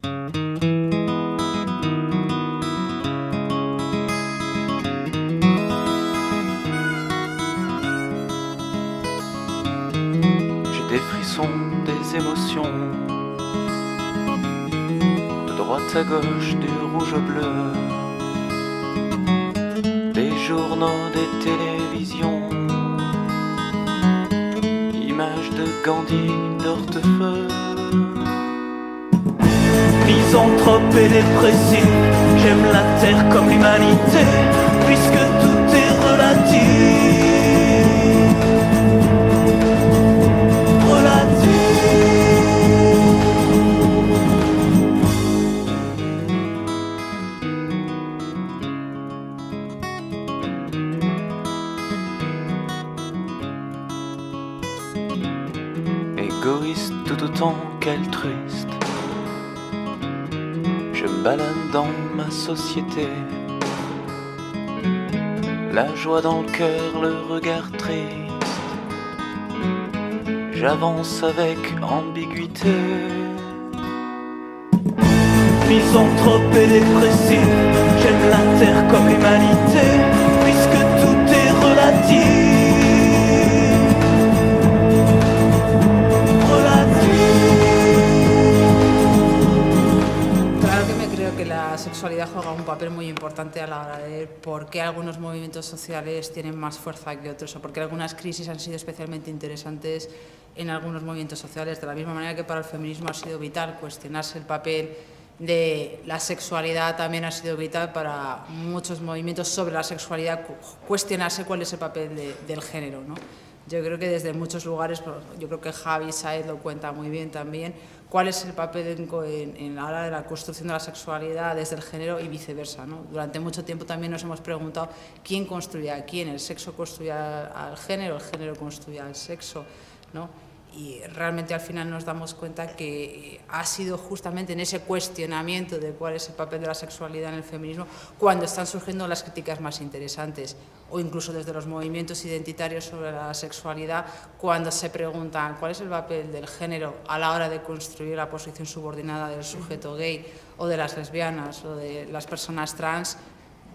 J'ai des frissons, des émotions, de droite à gauche, du rouge au bleu, des journaux, des télévisions, images de Gandhi, d'Hortefeux. Misanthrope et dépressif, j'aime la terre comme l'humanité, puisque tout est relatif. Égoïste tout autant qu'altruiste, je me balade dans ma société, la joie dans le cœur, le regard triste, j'avance avec ambiguïté. Misanthrope et dépressif, j'aime la terre comme l'humanité, puisque tout est relatif. Que la sexualidad juega un papel muy importante a la hora de por qué algunos movimientos sociales tienen más fuerza que otros o por qué algunas crisis han sido especialmente interesantes en algunos movimientos sociales, de la misma manera que para el feminismo ha sido vital cuestionarse el papel de la sexualidad, también ha sido vital para muchos movimientos sobre la sexualidad cuestionarse cuál es el papel del género, ¿no? Yo creo que desde muchos lugares, yo creo que Javi Saez lo cuenta muy bien también, cuál es el papel en la hora de la construcción de la sexualidad desde el género y viceversa, ¿no? Durante mucho tiempo también nos hemos preguntado quién construye a quién, el sexo construye al género, el género construye al sexo, ¿no? Y realmente al final nos damos cuenta que ha sido justamente en ese cuestionamiento de cuál es el papel de la sexualidad en el feminismo cuando están surgiendo las críticas más interesantes, o incluso desde los movimientos identitarios sobre la sexualidad, cuando se preguntan cuál es el papel del género a la hora de construir la posición subordinada del sujeto gay o de las lesbianas o de las personas trans.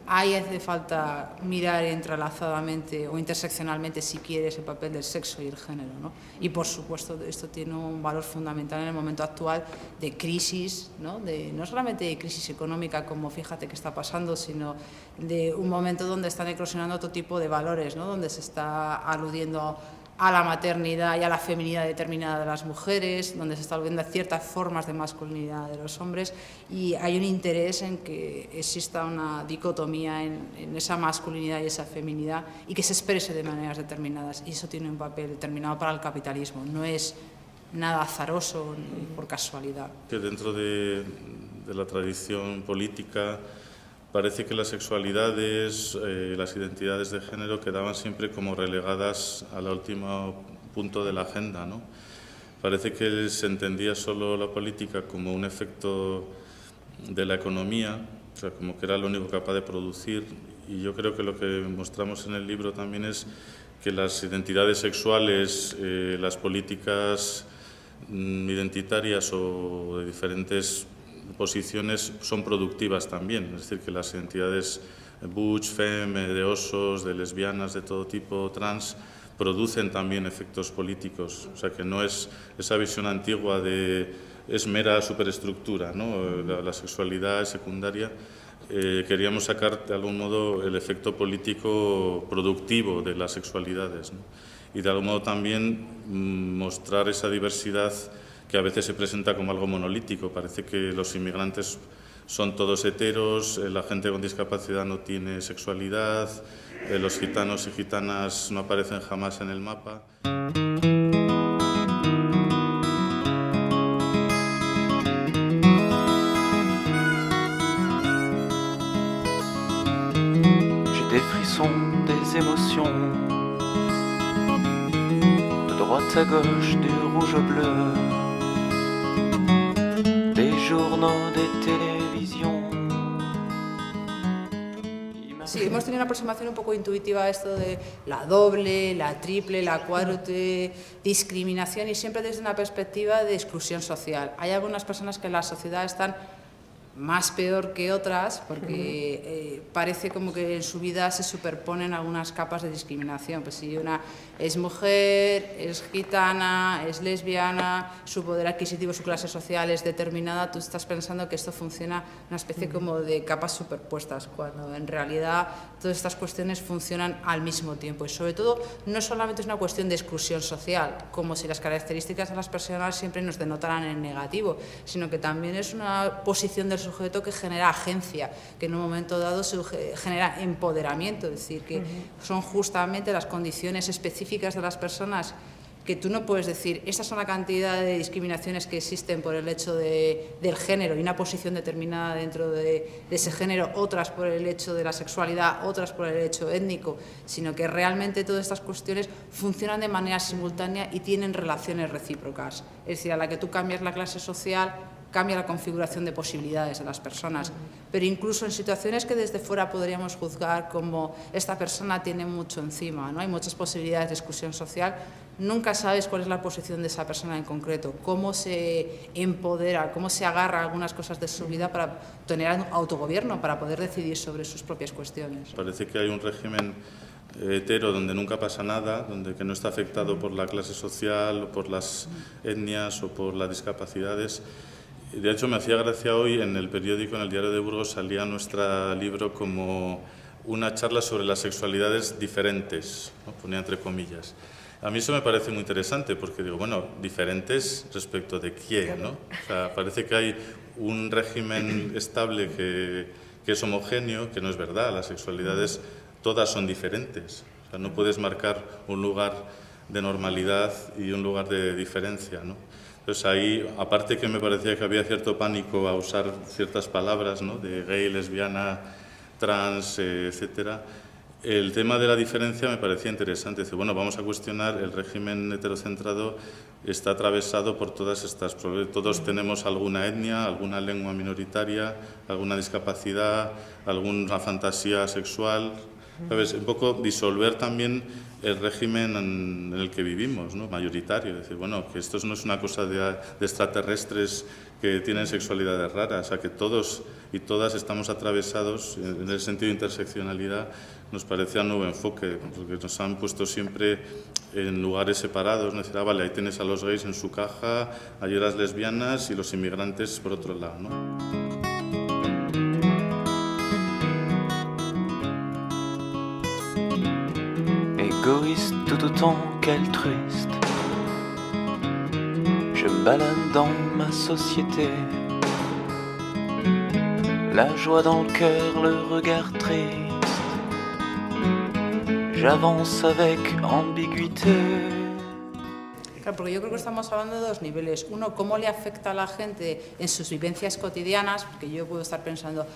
Ahí hace falta mirar entrelazadamente o interseccionalmente, si quieres, el papel del sexo y el género, ¿no? Y por supuesto esto tiene un valor fundamental en el momento actual de crisis, ¿no? No solamente de crisis económica, como fíjate que está pasando, sino de un momento donde están eclosionando otro tipo de valores, ¿no? Donde se está aludiendo a la maternidad y a la feminidad determinada de las mujeres, donde se está aludiendo a ciertas formas de masculinidad de los hombres, y hay un interés en que exista una dicotomía en esa masculinidad y esa feminidad y que se exprese de maneras determinadas, y eso tiene un papel determinado para el capitalismo, no es nada azaroso ni por casualidad. Que dentro de la tradición política parece que las sexualidades, las identidades de género quedaban siempre como relegadas al último punto de la agenda, ¿no? Parece que se entendía solo la política como un efecto de la economía, o sea, como que era lo único capaz de producir, y yo creo que lo que mostramos en el libro también es que las identidades sexuales, las políticas identitarias o de diferentes posiciones son productivas también, es decir, que las identidades butch, femme, de osos, de lesbianas, de todo tipo, trans, producen también efectos políticos, o sea que no es esa visión antigua de es mera superestructura, ¿no? La sexualidad es secundaria. Queríamos sacar de algún modo el efecto político productivo de las sexualidades, ¿no? Y de algún modo también mostrar esa diversidad que a veces se presenta como algo monolítico. Parece que los inmigrantes son todos heteros, la gente con discapacidad no tiene sexualidad, los gitanos y gitanas no aparecen jamás en el mapa. J'ai des frissons, des émotions, de droite à gauche, du rouge au bleu, des journaux, des télévisions. Sí, hemos tenido una aproximación un poco intuitiva a esto de la doble, la triple, la cuádruple discriminación, y siempre desde una perspectiva de exclusión social. Hay algunas personas que en la sociedad están más peor que otras porque parece como que en su vida se superponen algunas capas de discriminación. Pues si una es mujer, es gitana, es lesbiana, su poder adquisitivo, su clase social es determinada, tú estás pensando que esto funciona una especie como de capas superpuestas, cuando en realidad todas estas cuestiones funcionan al mismo tiempo. Y sobre todo no solamente es una cuestión de exclusión social, como si las características de las personas siempre nos denotaran en negativo, sino que también es una posición del sujeto que genera agencia, que en un momento dado genera empoderamiento, es decir, que son justamente las condiciones específicas de las personas que tú no puedes decir, estas son la cantidad de discriminaciones que existen por el hecho del género y una posición determinada dentro de ese género, otras por el hecho de la sexualidad, otras por el hecho étnico, sino que realmente todas estas cuestiones funcionan de manera simultánea y tienen relaciones recíprocas. Es decir, a la que tú cambias la clase social, cambia la configuración de posibilidades de las personas, pero incluso en situaciones que desde fuera podríamos juzgar como esta persona tiene mucho encima, ¿no? Hay muchas posibilidades de exclusión social, nunca sabes cuál es la posición de esa persona en concreto, cómo se empodera, cómo se agarra a algunas cosas de su vida para tener autogobierno, para poder decidir sobre sus propias cuestiones. Parece que hay un régimen hetero donde nunca pasa nada, donde que no está afectado por la clase social, o por las etnias o por las discapacidades. De hecho, me hacía gracia hoy en el periódico, en el Diario de Burgos, salía nuestro libro como una charla sobre las sexualidades diferentes, ¿no? Ponía entre comillas. A mí eso me parece muy interesante porque digo, bueno, diferentes respecto de quién, ¿no? O sea, parece que hay un régimen estable que es homogéneo, que no es verdad, las sexualidades todas son diferentes. O sea, no puedes marcar un lugar de normalidad y un lugar de diferencia, ¿no? Entonces ahí, aparte que me parecía que había cierto pánico a usar ciertas palabras, ¿no? De gay, lesbiana, trans, etcétera, el tema de la diferencia me parecía interesante. Dice, bueno, vamos a cuestionar, el régimen heterocentrado está atravesado por todas estas problemas. Todos tenemos alguna etnia, alguna lengua minoritaria, alguna discapacidad, alguna fantasía sexual. ¿Sabes? Un poco disolver también el régimen en el que vivimos, ¿no? Mayoritario. Es decir, bueno, que esto no es una cosa de extraterrestres que tienen sexualidades raras, o sea, que todos y todas estamos atravesados en el sentido de interseccionalidad. Nos parecía un nuevo enfoque, porque nos han puesto siempre en lugares separados, ¿no? Decir, vale, ahí tienes a los gays en su caja, allí las lesbianas y los inmigrantes por otro lado, ¿no? Égoïste tout autant qu'altruiste, je me balade dans ma société, la joie dans le cœur, le regard triste, j'avance avec ambiguïté. Claro, porque yo creo que estamos hablando de dos niveles. Uno, cómo le afecta a la gente en sus vivencias cotidianas, porque yo puedo estar pensando,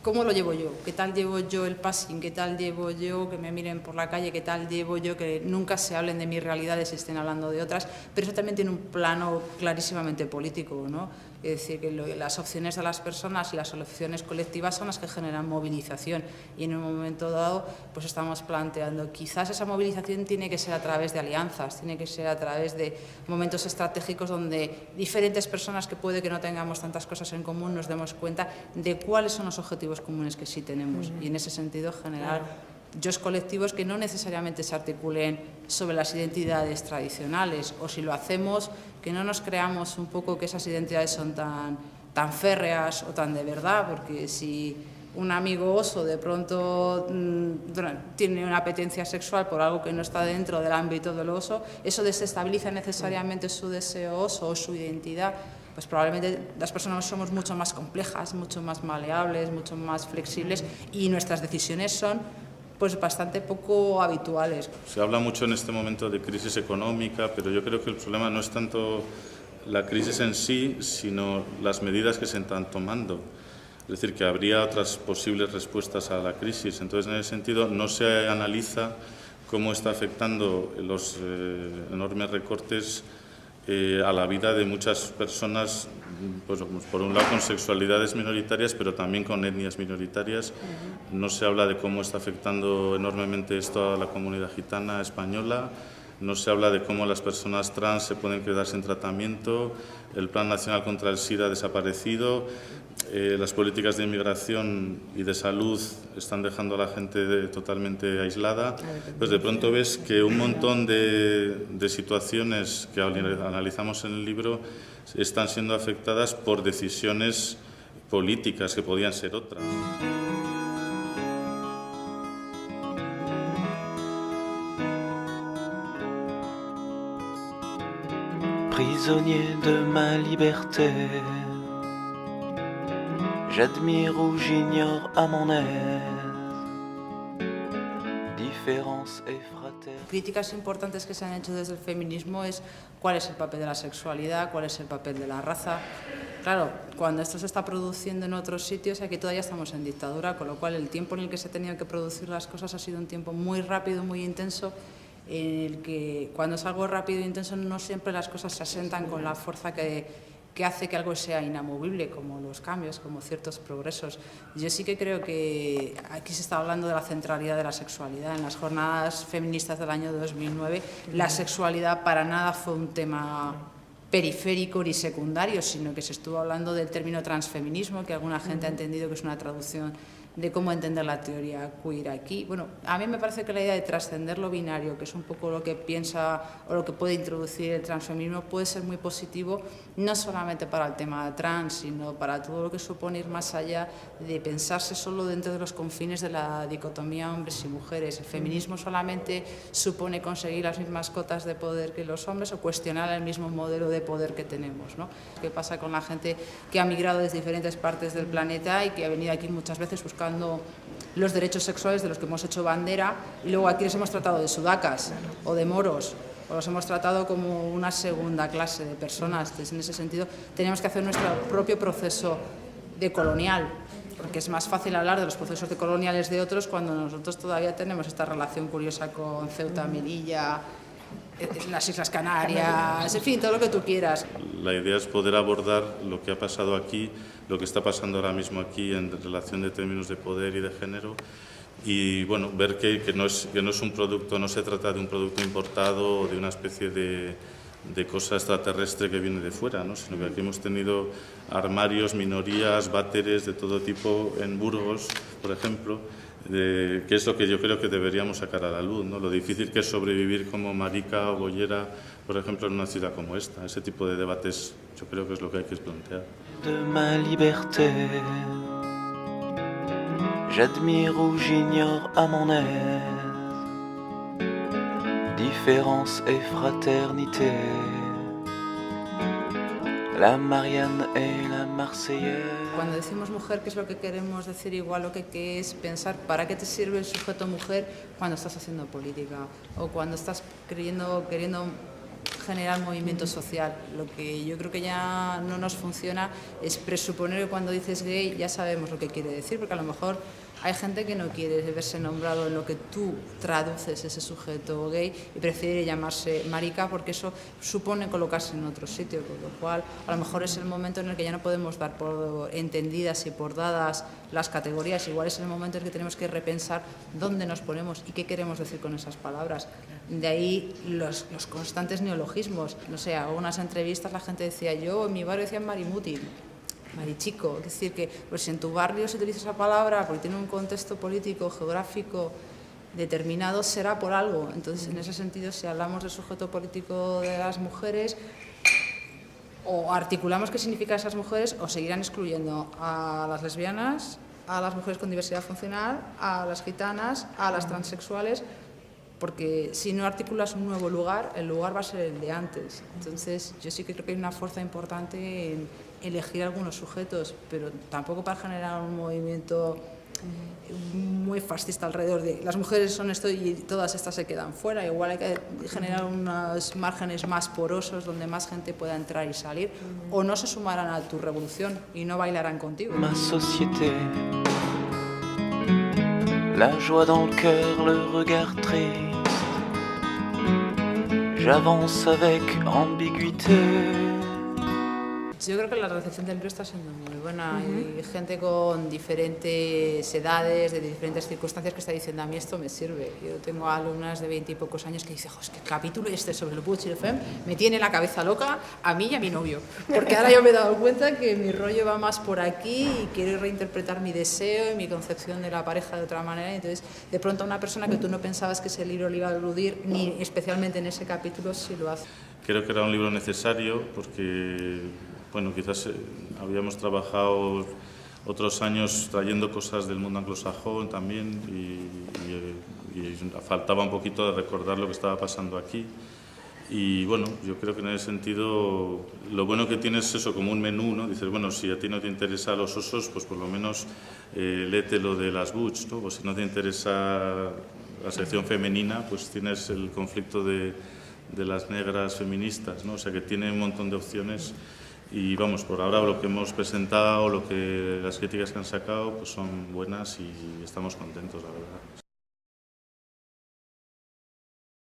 ¿cómo lo llevo yo? ¿Qué tal llevo yo el passing? ¿Qué tal llevo yo que me miren por la calle? ¿Qué tal llevo yo que nunca se hablen de mis realidades y estén hablando de otras? Pero eso también tiene un plano clarísimamente político, ¿no? Es decir, que las opciones de las personas y las soluciones colectivas son las que generan movilización, y en un momento dado pues estamos planteando, quizás esa movilización tiene que ser a través de alianzas, tiene que ser a través de momentos estratégicos donde diferentes personas que puede que no tengamos tantas cosas en común nos demos cuenta de cuáles son los objetivos comunes que sí tenemos, y en ese sentido generar yo's colectivos que no necesariamente se articulen sobre las identidades tradicionales, o si lo hacemos, que no nos creamos un poco que esas identidades son tan férreas o tan de verdad, porque si un amigo oso de pronto tiene una apetencia sexual por algo que no está dentro del ámbito del oso, eso desestabiliza necesariamente su deseo oso o su identidad. Pues probablemente las personas somos mucho más complejas, mucho más maleables, mucho más flexibles, y nuestras decisiones son pues bastante poco habituales. Se habla mucho en este momento de crisis económica, pero yo creo que el problema no es tanto la crisis en sí, sino las medidas que se están tomando. Es decir, que habría otras posibles respuestas a la crisis. Entonces, en ese sentido, no se analiza cómo está afectando los enormes recortes a la vida de muchas personas, pues, por un lado con sexualidades minoritarias, pero también con etnias minoritarias. No se habla de cómo está afectando enormemente esto a la comunidad gitana española, no se habla de cómo las personas trans se pueden quedar sin tratamiento, el Plan Nacional contra el SIDA ha desaparecido, las políticas de inmigración y de salud están dejando a la gente totalmente aislada. Pues de pronto ves que un montón de situaciones que analizamos en el libro están siendo afectadas por decisiones políticas que podían ser otras. Prisonnier de ma liberté, j'admire ou j'ignore à mon aise, différence et fraternité. Críticas importantes que se han hecho desde el feminismo es cuál es el papel de la sexualidad, cuál es el papel de la raza. Claro, cuando esto se está produciendo en otros sitios, aquí todavía estamos en dictadura, con lo cual el tiempo en el que se tenían que producir las cosas ha sido un tiempo muy rápido, muy intenso, en el que cuando es algo rápido e intenso no siempre las cosas se asentan con la fuerza que hace que algo sea inamovible, como los cambios, como ciertos progresos. Yo sí que creo que aquí se está hablando de la centralidad de la sexualidad. En las jornadas feministas del año 2009, la sexualidad para nada fue un tema periférico ni secundario, sino que se estuvo hablando del término transfeminismo, que alguna gente ha entendido que es una traducción de cómo entender la teoría queer aquí. Bueno, a mí me parece que la idea de trascender lo binario, que es un poco lo que piensa o lo que puede introducir el transfeminismo, puede ser muy positivo, no solamente para el tema trans, sino para todo lo que supone ir más allá de pensarse solo dentro de los confines de la dicotomía hombres y mujeres. El feminismo solamente supone conseguir las mismas cotas de poder que los hombres o cuestionar el mismo modelo de poder que tenemos, ¿no? ¿Qué pasa con la gente que ha migrado desde diferentes partes del planeta y que ha venido aquí muchas veces buscando los derechos sexuales de los que hemos hecho bandera y luego aquí les hemos tratado de sudacas o de moros o los hemos tratado como una segunda clase de personas? Entonces, en ese sentido, tenemos que hacer nuestro propio proceso decolonial, porque es más fácil hablar de los procesos decoloniales de otros cuando nosotros todavía tenemos esta relación curiosa con Ceuta, Melilla, las Islas Canarias, en fin, todo lo que tú quieras. La idea es poder abordar lo que ha pasado aquí, lo que está pasando ahora mismo aquí en relación de términos de poder y de género, y bueno, ver que no es un producto, no se trata de un producto importado o de una especie de cosa extraterrestre que viene de fuera, ¿no? Sino que aquí hemos tenido armarios, minorías, váteres de todo tipo en Burgos, por ejemplo, que es lo que yo creo que deberíamos sacar a la luz, ¿no? Lo difícil que es sobrevivir como marica o boyera, por ejemplo, en una ciudad como esta. Ese tipo de debates yo creo que es lo que hay que plantear. De ma liberté, j'admire ou j'ignore à mon aise, différence et fraternité, la Marianne et la Marseillaise. Cuando decimos mujer, ¿qué es lo que queremos decir? Igual lo que es pensar para qué te sirve el sujeto mujer cuando estás haciendo política o cuando estás queriendo generar movimiento social. Lo que yo creo que ya no nos funciona es presuponer que cuando dices gay ya sabemos lo que quiere decir, porque a lo mejor hay gente que no quiere verse nombrado en lo que tú traduces ese sujeto gay y prefiere llamarse marica porque eso supone colocarse en otro sitio, con lo cual a lo mejor es el momento en el que ya no podemos dar por entendidas y por dadas las categorías. Igual es el momento en el que tenemos que repensar dónde nos ponemos y qué queremos decir con esas palabras. De ahí los constantes neologismos. No sé, hago unas entrevistas, la gente decía, yo en mi barrio decían marimuti, marichico, es decir, que pues, si en tu barrio se utiliza esa palabra porque tiene un contexto político, geográfico determinado, será por algo. Entonces, en ese sentido, si hablamos del sujeto político de las mujeres, o articulamos qué significa esas mujeres, o seguirán excluyendo a las lesbianas, a las mujeres con diversidad funcional, a las gitanas, a las transexuales, porque si no articulas un nuevo lugar, el lugar va a ser el de antes. Entonces, yo sí que creo que hay una fuerza importante en elegir algunos sujetos, pero tampoco para generar un movimiento muy fascista alrededor de las mujeres son esto y todas estas se quedan fuera. Igual hay que generar unos márgenes más porosos donde más gente pueda entrar y salir, o no se sumarán a tu revolución y no bailarán contigo. Ma société, la joie dans le cœur, le regard triste, j'avance avec ambiguïté. Yo creo que la recepción del libro está siendo muy buena. Hay gente con diferentes edades, de diferentes circunstancias que está diciendo a mí esto me sirve. Yo tengo alumnas de 20 y pocos años que dicen, es que el capítulo sobre el Butch y el Femme me tiene la cabeza loca a mí y a mi novio. Porque ahora yo me he dado cuenta que mi rollo va más por aquí y quiero reinterpretar mi deseo y mi concepción de la pareja de otra manera. Entonces, de pronto una persona que tú no pensabas que ese libro le iba a aludir, ni especialmente en ese capítulo, sí lo hace. Creo que era un libro necesario porque, bueno, quizás habíamos trabajado otros años trayendo cosas del mundo anglosajón también y faltaba un poquito de recordar lo que estaba pasando aquí. Y bueno, yo creo que en ese sentido lo bueno que tienes es eso, como un menú, ¿no? Dices, bueno, si a ti no te interesa los osos, pues por lo menos léete lo de las Butch, ¿no? O si no te interesa la sección femenina, pues tienes el conflicto de las negras feministas, ¿no? O sea que tiene un montón de opciones y vamos, por ahora lo que hemos presentado, las críticas que han sacado, pues son buenas y estamos contentos, la verdad.